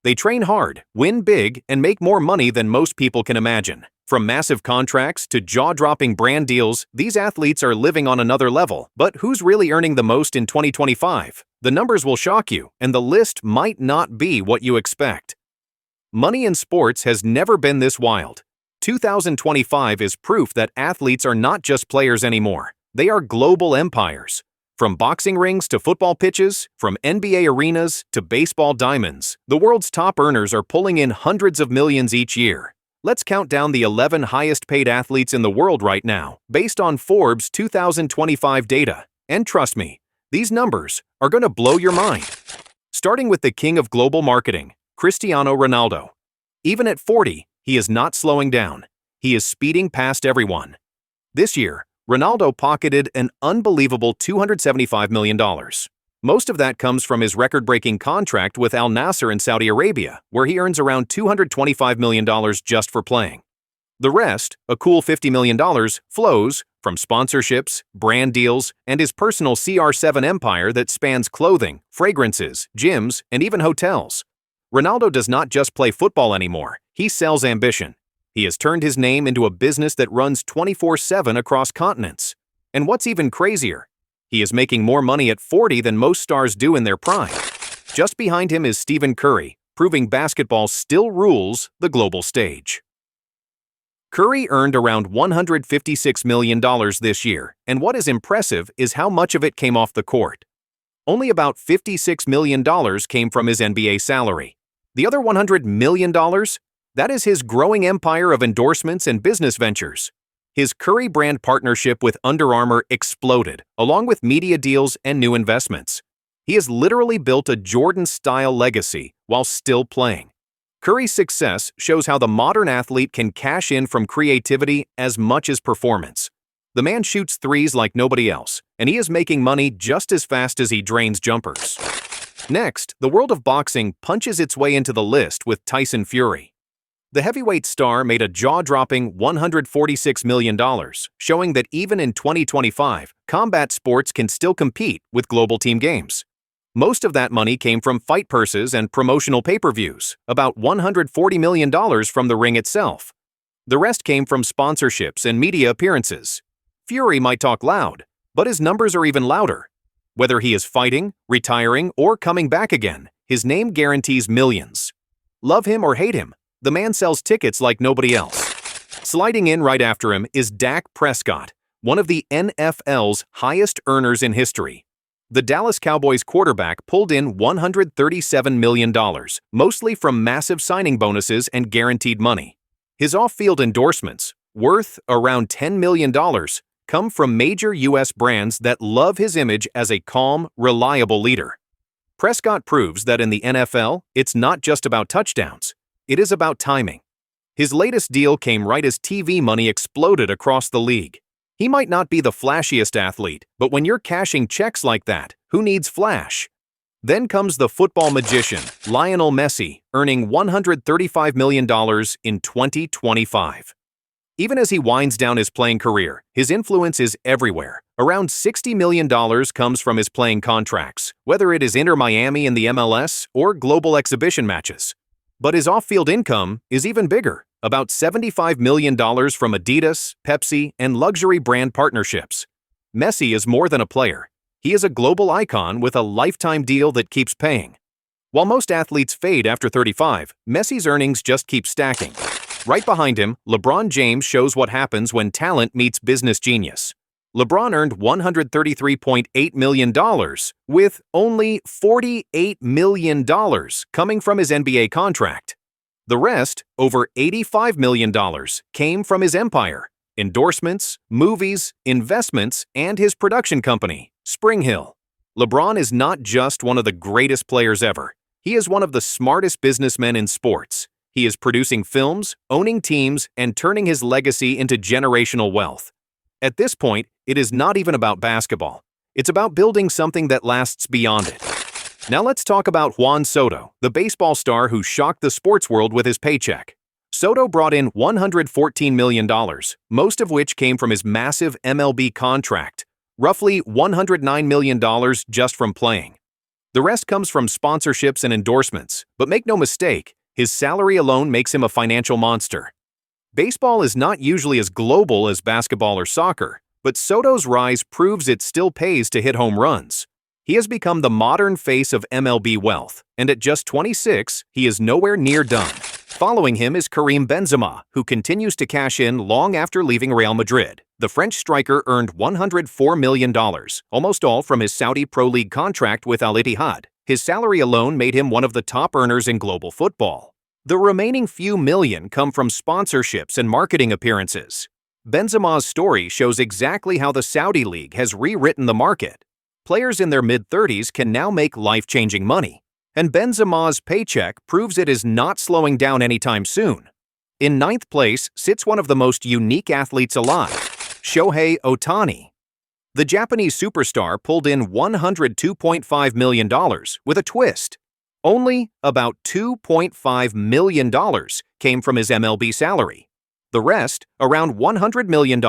They train hard, win big, and make more money than most people can imagine. From massive contracts to jaw-dropping brand deals, these athletes are living on another level. But who's really earning the most in 2025? The numbers will shock you, and the list might not be what you expect. Money in sports has never been this wild. 2025 is proof that athletes are not just players anymore. They are global empires. From boxing rings to football pitches, from NBA arenas to baseball diamonds, the world's top earners are pulling in hundreds of millions each year. Let's count down the 11 highest-paid athletes in the world right now, based on Forbes 2025 data. And trust me, these numbers are going to blow your mind. Starting with the king of global marketing, Cristiano Ronaldo. Even at 40, he is not slowing down. He is speeding past everyone. This year, Ronaldo pocketed an unbelievable $275 million. Most of that comes from his record-breaking contract with Al Nassr in Saudi Arabia, where he earns around $225 million just for playing. The rest, a cool $50 million, flows from sponsorships, brand deals, and his personal CR7 empire that spans clothing, fragrances, gyms, and even hotels. Ronaldo does not just play football anymore, he sells ambition. He has turned his name into a business that runs 24/7 across continents. And what's even crazier, he is making more money at 40 than most stars do in their prime. Just behind him is Stephen Curry, proving basketball still rules the global stage. Curry earned around $156 million this year, and what is impressive is how much of it came off the court. Only about $56 million came from his NBA salary. The other $100 million? That is his growing empire of endorsements and business ventures. His Curry brand partnership with Under Armour exploded, along with media deals and new investments. He has literally built a Jordan-style legacy while still playing. Curry's success shows how the modern athlete can cash in from creativity as much as performance. The man shoots threes like nobody else, and he is making money just as fast as he drains jumpers. Next, the world of boxing punches its way into the list with Tyson Fury. The heavyweight star made a jaw-dropping $146 million, showing that even in 2025, combat sports can still compete with global team games. Most of that money came from fight purses and promotional pay-per-views, about $140 million from the ring itself. The rest came from sponsorships and media appearances. Fury might talk loud, but his numbers are even louder. Whether he is fighting, retiring, or coming back again, his name guarantees millions. Love him or hate him, the man sells tickets like nobody else. Sliding in right after him is Dak Prescott, one of the NFL's highest earners in history. The Dallas Cowboys quarterback pulled in $137 million, mostly from massive signing bonuses and guaranteed money. His off-field endorsements, worth around $10 million, come from major U.S. brands that love his image as a calm, reliable leader. Prescott proves that in the NFL, it's not just about touchdowns. It is about timing. His latest deal came right as TV money exploded across the league. He might not be the flashiest athlete, but when you're cashing checks like that, who needs flash? Then comes the football magician, Lionel Messi, earning $135 million in 2025. Even as he winds down his playing career, his influence is everywhere. Around $60 million comes from his playing contracts, whether it is Inter Miami in the MLS or global exhibition matches. But his off-field income is even bigger, about $75 million from Adidas, Pepsi, and luxury brand partnerships. Messi is more than a player. He is a global icon with a lifetime deal that keeps paying. While most athletes fade after 35, Messi's earnings just keep stacking. Right behind him, LeBron James shows what happens when talent meets business genius. LeBron earned $133.8 million, with only $48 million coming from his NBA contract. The rest, over $85 million, came from his empire, endorsements, movies, investments, and his production company, Spring Hill. LeBron is not just one of the greatest players ever. He is one of the smartest businessmen in sports. He is producing films, owning teams, and turning his legacy into generational wealth. At this point, it is not even about basketball. It's about building something that lasts beyond it. Now let's talk about Juan Soto, the baseball star who shocked the sports world with his paycheck. Soto brought in $114 million, most of which came from his massive MLB contract, roughly $109 million just from playing. The rest comes from sponsorships and endorsements, but make no mistake, his salary alone makes him a financial monster. Baseball is not usually as global as basketball or soccer, but Soto's rise proves it still pays to hit home runs. He has become the modern face of MLB wealth, and at just 26, he is nowhere near done. Following him is Karim Benzema, who continues to cash in long after leaving Real Madrid. The French striker earned $104 million, almost all from his Saudi Pro League contract with Al Ittihad. His salary alone made him one of the top earners in global football. The remaining few million come from sponsorships and marketing appearances. Benzema's story shows exactly how the Saudi League has rewritten the market. Players in their mid-30s can now make life-changing money, and Benzema's paycheck proves it is not slowing down anytime soon. In ninth place sits one of the most unique athletes alive, Shohei Ohtani. The Japanese superstar pulled in $102.5 million with a twist. Only about $2.5 million came from his MLB salary. The rest, around $100 million,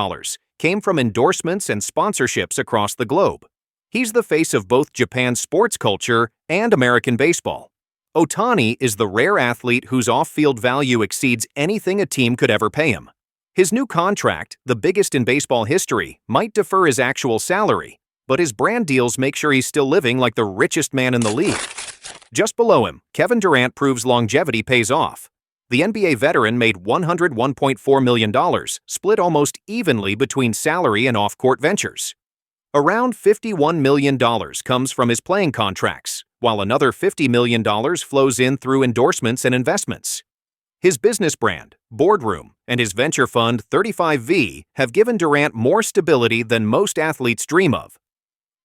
came from endorsements and sponsorships across the globe. He's the face of both Japan's sports culture and American baseball. Ohtani is the rare athlete whose off-field value exceeds anything a team could ever pay him. His new contract, the biggest in baseball history, might defer his actual salary, but his brand deals make sure he's still living like the richest man in the league. Just below him, Kevin Durant proves longevity pays off. The NBA veteran made $101.4 million, split almost evenly between salary and off-court ventures. Around $51 million comes from his playing contracts, while another $50 million flows in through endorsements and investments. His business brand, Boardroom, and his venture fund, 35V, have given Durant more stability than most athletes dream of.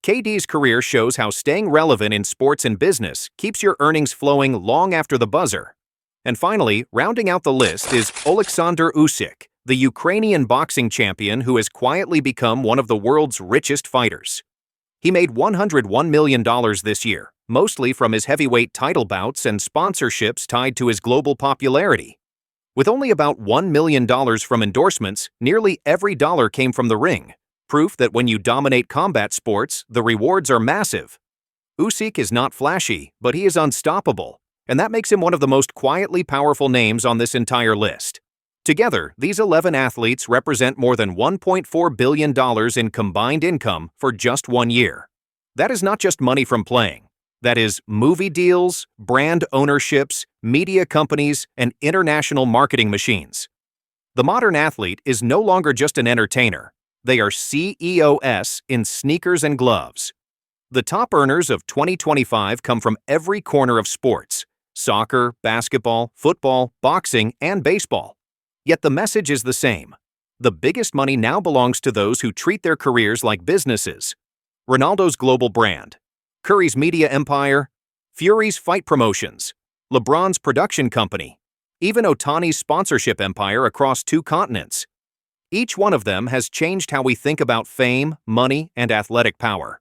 KD's career shows how staying relevant in sports and business keeps your earnings flowing long after the buzzer. And finally, rounding out the list is Oleksandr Usyk, the Ukrainian boxing champion who has quietly become one of the world's richest fighters. He made $101 million this year, mostly from his heavyweight title bouts and sponsorships tied to his global popularity. With only about $1 million from endorsements, nearly every dollar came from the ring, proof that when you dominate combat sports, the rewards are massive. Usyk is not flashy, but he is unstoppable, and that makes him one of the most quietly powerful names on this entire list. Together, these 11 athletes represent more than $1.4 billion in combined income for just 1 year. That is not just money from playing. That is movie deals, brand ownerships, media companies, and international marketing machines. The modern athlete is no longer just an entertainer. They are CEOs in sneakers and gloves. The top earners of 2025 come from every corner of sports: soccer, basketball, football, boxing, and baseball. Yet the message is the same. The biggest money now belongs to those who treat their careers like businesses. Ronaldo's global brand, Curry's media empire, Fury's fight promotions, LeBron's production company, even Ohtani's sponsorship empire across 2 continents. Each one of them has changed how we think about fame, money, and athletic power.